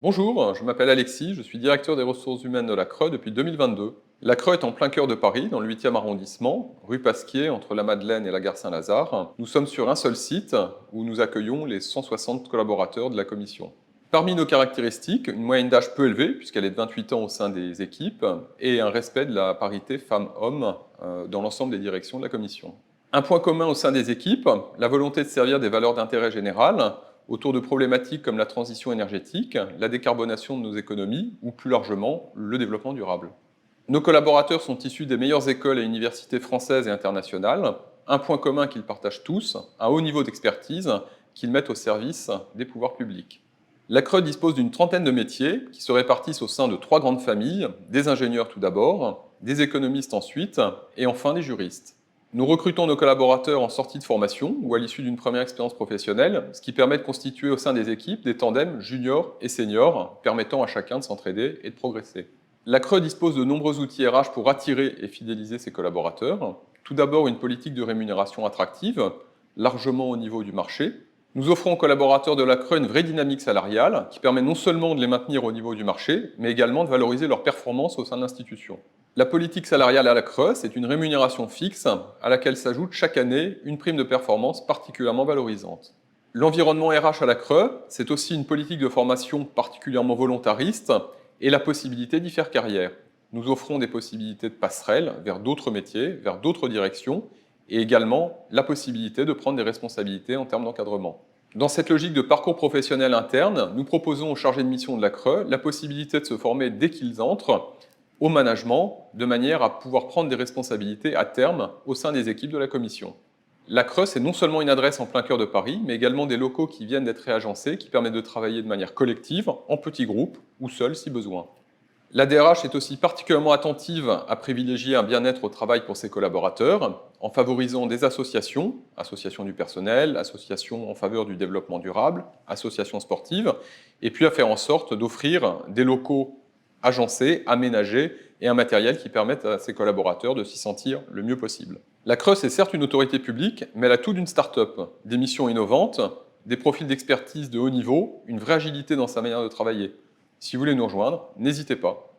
Bonjour, je m'appelle Alexis, je suis directeur des ressources humaines de la CRE depuis 2022. La CRE est en plein cœur de Paris, dans le 8e arrondissement, rue Pasquier, entre la Madeleine et la gare Saint-Lazare. Nous sommes sur un seul site où nous accueillons les 160 collaborateurs de la commission. Parmi nos caractéristiques, une moyenne d'âge peu élevée, puisqu'elle est de 28 ans au sein des équipes, et un respect de la parité femmes-hommes dans l'ensemble des directions de la commission. Un point commun au sein des équipes, la volonté de servir des valeurs d'intérêt général, autour de problématiques comme la transition énergétique, la décarbonation de nos économies ou plus largement le développement durable. Nos collaborateurs sont issus des meilleures écoles et universités françaises et internationales, un point commun qu'ils partagent tous, un haut niveau d'expertise qu'ils mettent au service des pouvoirs publics. La CRE dispose d'une trentaine de métiers qui se répartissent au sein de 3 grandes familles, des ingénieurs tout d'abord, des économistes ensuite, et enfin des juristes. Nous recrutons nos collaborateurs en sortie de formation ou à l'issue d'une première expérience professionnelle, ce qui permet de constituer au sein des équipes des tandems juniors et seniors, permettant à chacun de s'entraider et de progresser. La CRE dispose de nombreux outils RH pour attirer et fidéliser ses collaborateurs. Tout d'abord, une politique de rémunération attractive, largement au niveau du marché. Nous offrons aux collaborateurs de la CRE une vraie dynamique salariale qui permet non seulement de les maintenir au niveau du marché, mais également de valoriser leurs performances au sein de l'institution. La politique salariale à la CRE, c'est une rémunération fixe à laquelle s'ajoute chaque année une prime de performance particulièrement valorisante. L'environnement RH à la CRE, c'est aussi une politique de formation particulièrement volontariste et la possibilité d'y faire carrière. Nous offrons des possibilités de passerelle vers d'autres métiers, vers d'autres directions, et également la possibilité de prendre des responsabilités en termes d'encadrement. Dans cette logique de parcours professionnel interne, nous proposons aux chargés de mission de la CRE la possibilité de se former dès qu'ils entrent au management, de manière à pouvoir prendre des responsabilités à terme au sein des équipes de la commission. La CRE, c'est non seulement une adresse en plein cœur de Paris, mais également des locaux qui viennent d'être réagencés, qui permettent de travailler de manière collective, en petits groupes ou seul si besoin. La DRH est aussi particulièrement attentive à privilégier un bien-être au travail pour ses collaborateurs, en favorisant des associations, associations du personnel, associations en faveur du développement durable, associations sportives, et puis à faire en sorte d'offrir des locaux agencés, aménagés et un matériel qui permette à ses collaborateurs de s'y sentir le mieux possible. La CRE, est certes une autorité publique, mais elle a tout d'une start-up, des missions innovantes, des profils d'expertise de haut niveau, une vraie agilité dans sa manière de travailler. Si vous voulez nous rejoindre, n'hésitez pas.